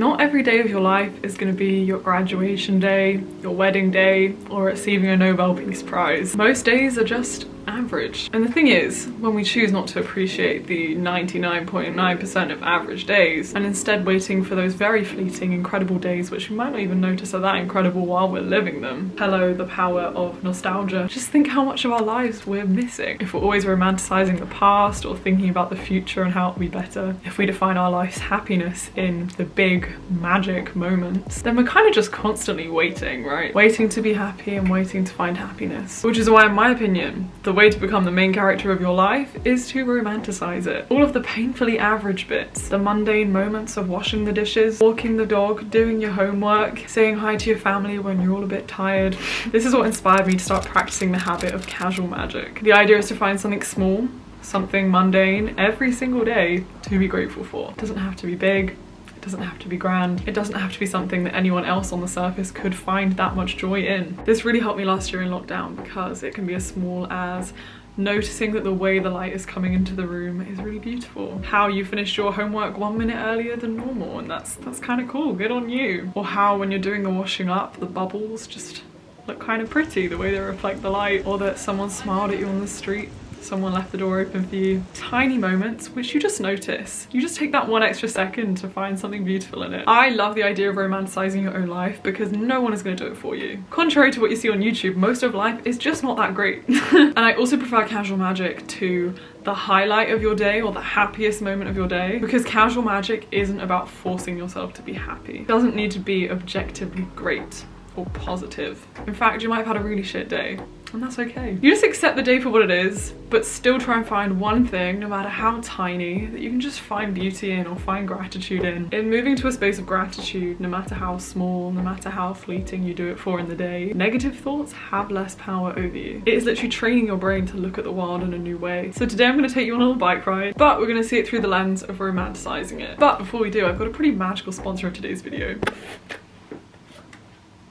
Not every day of your life is going to be your graduation day, your wedding day, or receiving a Nobel Peace Prize. Most days are just average. And the thing is, when we choose not to appreciate the 99.9% of average days, and instead waiting for those very fleeting, incredible days which we might not even notice are that incredible while we're living them. Hello, the power of nostalgia. Just think how much of our lives we're missing. If we're always romanticizing the past or thinking about the future and how it'll be better, if we define our life's happiness in the big magic moments, then we're kind of just constantly waiting, right? Waiting to be happy and waiting to find happiness. Which is why, in my opinion, the way to become the main character of your life is to romanticize it. All of the painfully average bits, the mundane moments of washing the dishes, walking the dog, doing your homework, saying hi to your family when you're all a bit tired. This is what inspired me to start practicing the habit of casual magic. The idea is to find something small, something mundane every single day to be grateful for. It doesn't have to be big. It doesn't have to be grand. It doesn't have to be something that anyone else on the surface could find that much joy in. This really helped me last year in lockdown because it can be as small as noticing that the way the light is coming into the room is really beautiful. How you finished your homework 1 minute earlier than normal, and that's kind of cool. Good on you. Or how when you're doing the washing up, the bubbles just look kind of pretty, the way they reflect the light, or that someone smiled at you on the street. Someone left the door open for you. Tiny moments which you just notice. You just take that 1 extra second to find something beautiful in it. I love the idea of romanticizing your own life because no one is going to do it for you. Contrary to what you see on YouTube, most of life is just not that great. And I also prefer casual magic to the highlight of your day or the happiest moment of your day, because casual magic isn't about forcing yourself to be happy. It doesn't need to be objectively great or positive. In fact, you might have had a really shit day, and that's okay. You just accept the day for what it is, but still try and find one thing, no matter how tiny, that you can just find beauty in or find gratitude in. In moving to a space of gratitude, no matter how small, no matter how fleeting you do it for in the day, negative thoughts have less power over you. It is literally training your brain to look at the world in a new way. So today I'm going to take you on a little bike ride, but we're going to see it through the lens of romanticizing it. But before we do, I've got a pretty magical sponsor of today's video.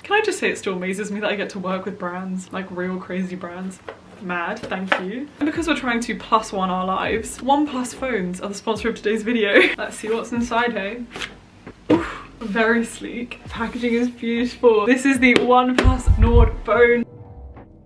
Can I just say it still amazes me that I get to work with brands, like real crazy brands. Mad, thank you. And because we're trying to +1 our lives, OnePlus phones are the sponsor of today's video. Let's see what's inside here. Oof, very sleek. Packaging is beautiful. This is the OnePlus Nord phone.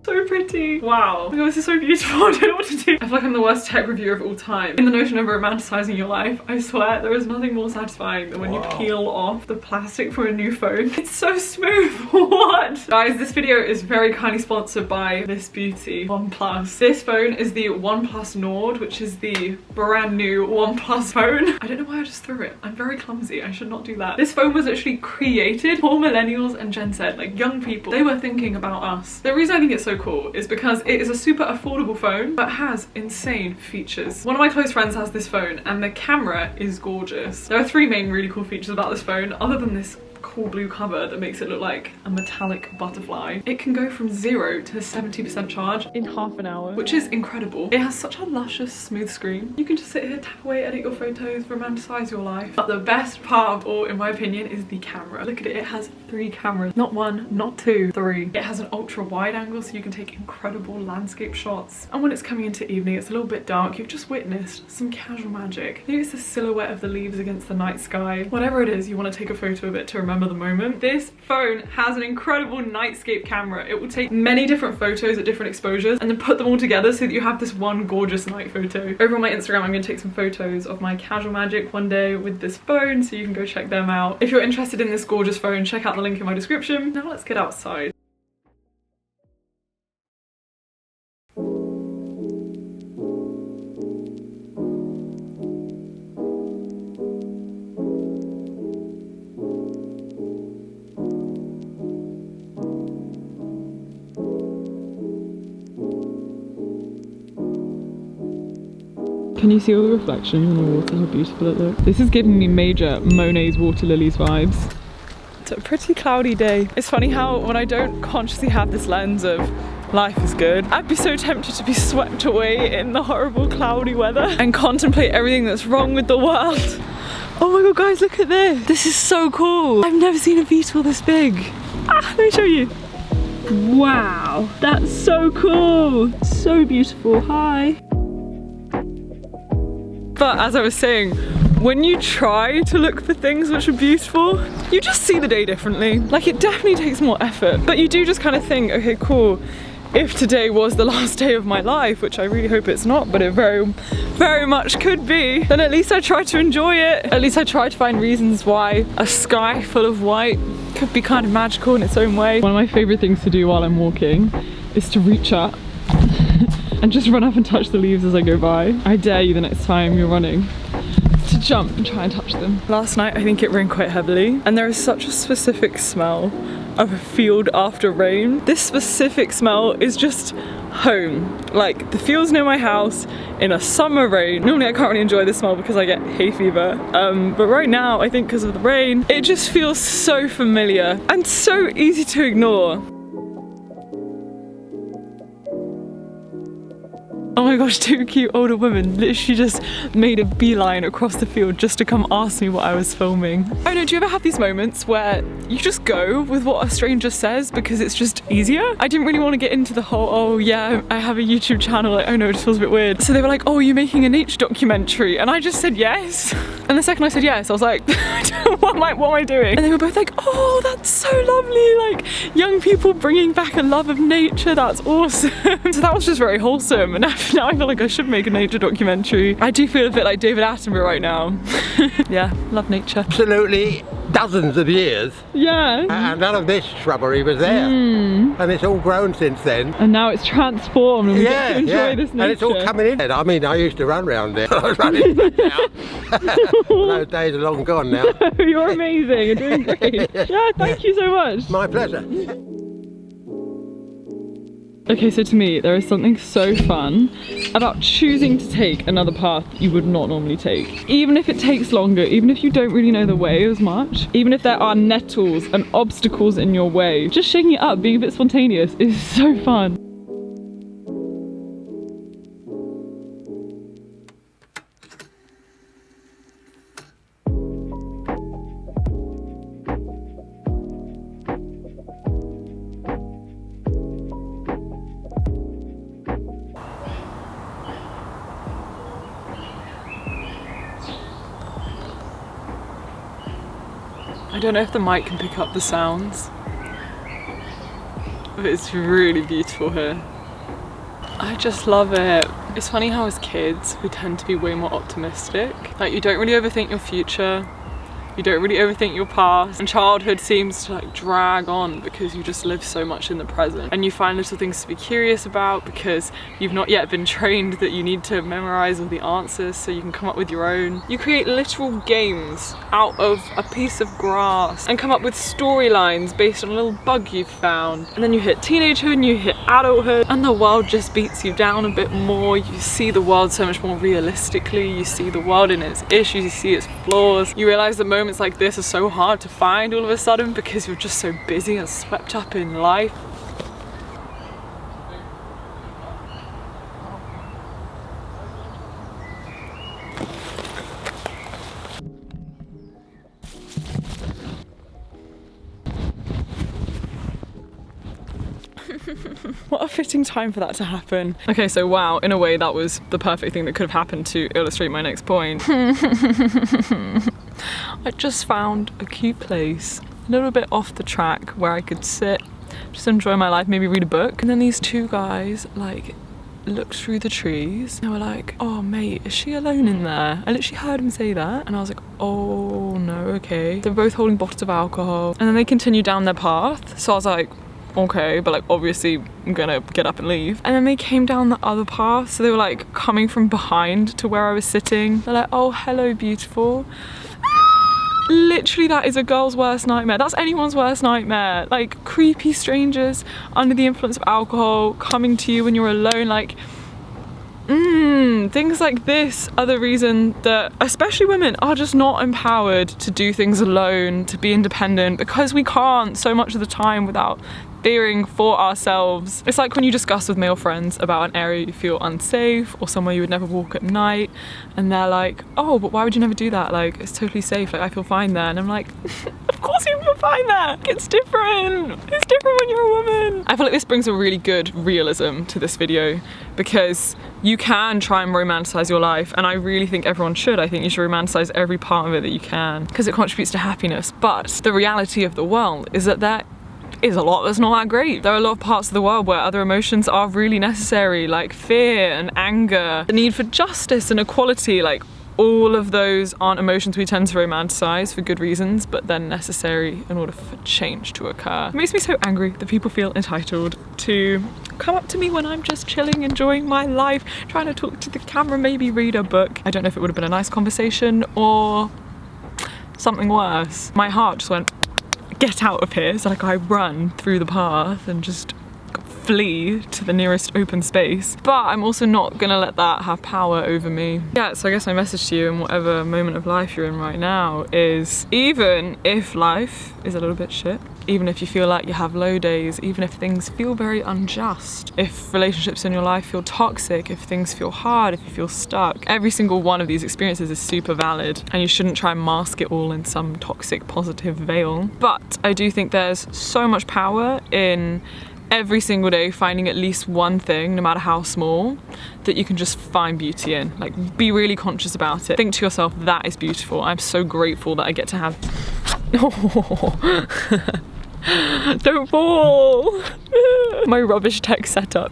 So pretty. Wow. Oh my God, this is so beautiful. I don't know what to do. I feel like I'm the worst tech reviewer of all time. In the notion of romanticizing your life, I swear there is nothing more satisfying than when you peel off the plastic from a new phone. It's so smooth. What? Guys, this video is very kindly sponsored by this beauty, OnePlus. This phone is the OnePlus Nord, which is the brand new OnePlus phone. I don't know why I just threw it. I'm very clumsy. I should not do that. This phone was actually created for millennials and Gen Z, like young people. They were thinking about us. The reason I think it's so cool is because it is a super affordable phone but has insane features. One of my close friends has this phone and the camera is gorgeous. There are 3 main really cool features about this phone other than this cool blue cover that makes it look like a metallic butterfly. It can go from 0 to 70% charge in half an hour, which is incredible. It has such a luscious, smooth screen. You can just sit here, tap away, edit your photos, romanticize your life. But the best part of all, in my opinion, is the camera. Look at it, it has 3 cameras. Not 1, not 2, 3. It has an ultra wide angle so you can take incredible landscape shots. And when it's coming into evening, it's a little bit dark. You've just witnessed some casual magic. Maybe it's the silhouette of the leaves against the night sky. Whatever it is, you want to take a photo of it to remember the moment. This phone has an incredible nightscape camera. It will take many different photos at different exposures and then put them all together so that you have this one gorgeous night photo. Over on my Instagram, I'm going to take some photos of my casual magic one day with this phone, so you can go check them out. If you're interested in this gorgeous phone, check out the link in my description. Now let's get outside. Can you see all the reflection in the water, how beautiful it looks? This is giving me major Monet's Water Lilies vibes. It's a pretty cloudy day. It's funny how when I don't consciously have this lens of life is good, I'd be so tempted to be swept away in the horrible cloudy weather and contemplate everything that's wrong with the world. Oh my God, guys, look at this. This is so cool. I've never seen a beetle this big. Let me show you. Wow, that's so cool. So beautiful. Hi. But as I was saying, when you try to look for things which are beautiful, you just see the day differently. Like, it definitely takes more effort, but you do just kind of think, okay, cool. If today was the last day of my life, which I really hope it's not, but it very, very much could be, then at least I try to enjoy it. At least I try to find reasons why a sky full of white could be kind of magical in its own way. One of my favorite things to do while I'm walking is to reach up and just run up and touch the leaves as I go by. I dare you the next time you're running to jump and try and touch them. Last night I think it rained quite heavily, and there is such a specific smell of a field after rain. This specific smell is just home. Like, the fields near my house in a summer rain. Normally I can't really enjoy this smell because I get hay fever, but right now I think because of the rain, it just feels so familiar and so easy to ignore. Oh my gosh, two cute older women literally just made a beeline across the field just to come ask me what I was filming. Oh no, do you ever have these moments where you just go with what a stranger says because it's just easier? I didn't really want to get into the whole, oh yeah, I have a YouTube channel, like, oh no, it just feels a bit weird. So they were like, oh, you're making a nature documentary? And I just said yes. And the second I said yes, I was like, what am I doing? And they were both like, oh, that's so lovely. Like, young people bringing back a love of nature, that's awesome. So that was just very wholesome. And now I feel like I should make a nature documentary. I do feel a bit like David Attenborough right now. Yeah, love nature. Absolutely dozens of years. Yeah. And none of this shrubbery was there. And it's all grown since then. And now it's transformed and we get to enjoy this nature. And it's all coming in. I mean, I used to run around there. I was running back now. Those days are long gone now. You're amazing. You're doing great. Yeah, thank you so much. My pleasure. Okay, so to me, there is something so fun about choosing to take another path you would not normally take. Even if it takes longer, even if you don't really know the way as much, even if there are nettles and obstacles in your way, just shaking it up, being a bit spontaneous is so fun. I don't know if the mic can pick up the sounds, but it's really beautiful here. I just love it. It's funny how as kids we tend to be way more optimistic. Like, you don't really overthink your future, you don't really overthink your past, and childhood seems to like drag on because you just live so much in the present and you find little things to be curious about because you've not yet been trained that you need to memorize all the answers so you can come up with your own. You create literal games out of a piece of grass and come up with storylines based on a little bug you've found, and then you hit teenagehood and you hit adulthood and the world just beats you down a bit more. You see the world so much more realistically, you see the world in its issues, you see its flaws. You realize that moments like this are so hard to find all of a sudden because you're just so busy and swept up in life. What a fitting time for that to happen. Okay, so wow, in a way that was the perfect thing that could have happened to illustrate my next point. I just found a cute place, a little bit off the track where I could sit, just enjoy my life, maybe read a book. And then these two guys like looked through the trees. They were like, oh mate, is she alone in there? I literally heard him say that and I was like, oh no, okay. They're both holding bottles of alcohol. And then they continued down their path. So I was like, okay, but like obviously I'm gonna get up and leave. And then they came down the other path, so they were like coming from behind to where I was sitting. They're like, oh hello beautiful. Literally, that is a girl's worst nightmare. That's anyone's worst nightmare. Like, creepy strangers under the influence of alcohol coming to you when you're alone. Like, things like this are the reason that especially women are just not empowered to do things alone, to be independent, because we can't so much of the time without fearing for ourselves. It's like when you discuss with male friends about an area you feel unsafe or somewhere you would never walk at night, and they're like, oh, but why would you never do that? Like, it's totally safe, like I feel fine there. And I'm like, of course you feel fine there. It's different. It's different when you're a woman. I feel like this brings a really good realism to this video, because you can try and romanticize your life, and I really think everyone should. I think you should romanticize every part of it that you can, because it contributes to happiness. But the reality of the world is that there is a lot that's not that great. There are a lot of parts of the world where other emotions are really necessary, like fear and anger, the need for justice and equality. Like, all of those aren't emotions we tend to romanticize for good reasons, but they're necessary in order for change to occur. It makes me so angry that people feel entitled to come up to me when I'm just chilling, enjoying my life, trying to talk to the camera, maybe read a book. I don't know if it would have been a nice conversation or something worse. My heart just went, get out of here. So like I run through the path and just flee to the nearest open space. But I'm also not gonna let that have power over me. Yeah, so I guess my message to you in whatever moment of life you're in right now is, even if life is a little bit shit, even if you feel like you have low days, even if things feel very unjust, if relationships in your life feel toxic, if things feel hard, if you feel stuck, every single one of these experiences is super valid, and you shouldn't try and mask it all in some toxic positive veil. But I do think there's so much power in every single day finding at least one thing, no matter how small, that you can just find beauty in. Like, be really conscious about it. Think to yourself, that is beautiful. I'm so grateful that I get to have don't fall. My rubbish tech setup.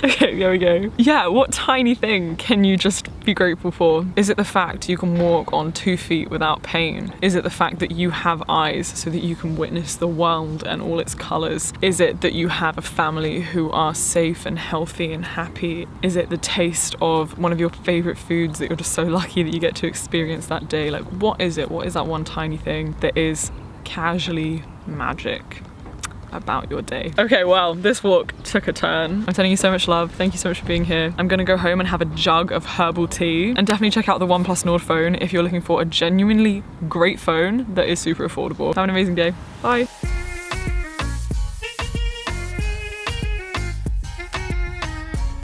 Okay, there we go. Yeah, what tiny thing can you just be grateful for? Is it the fact you can walk on 2 feet without pain? Is it the fact that you have eyes so that you can witness the world and all its colors? Is it that you have a family who are safe and healthy and happy? Is it the taste of one of your favorite foods that you're just so lucky that you get to experience that day? Like, what is it? What is that one tiny thing that is casually magic about your day? Okay, well, this walk took a turn. I'm sending you so much love. Thank you so much for being here. I'm gonna go home and have a jug of herbal tea, and definitely check out the OnePlus Nord phone if you're looking for a genuinely great phone that is super affordable. Have an amazing day. Bye.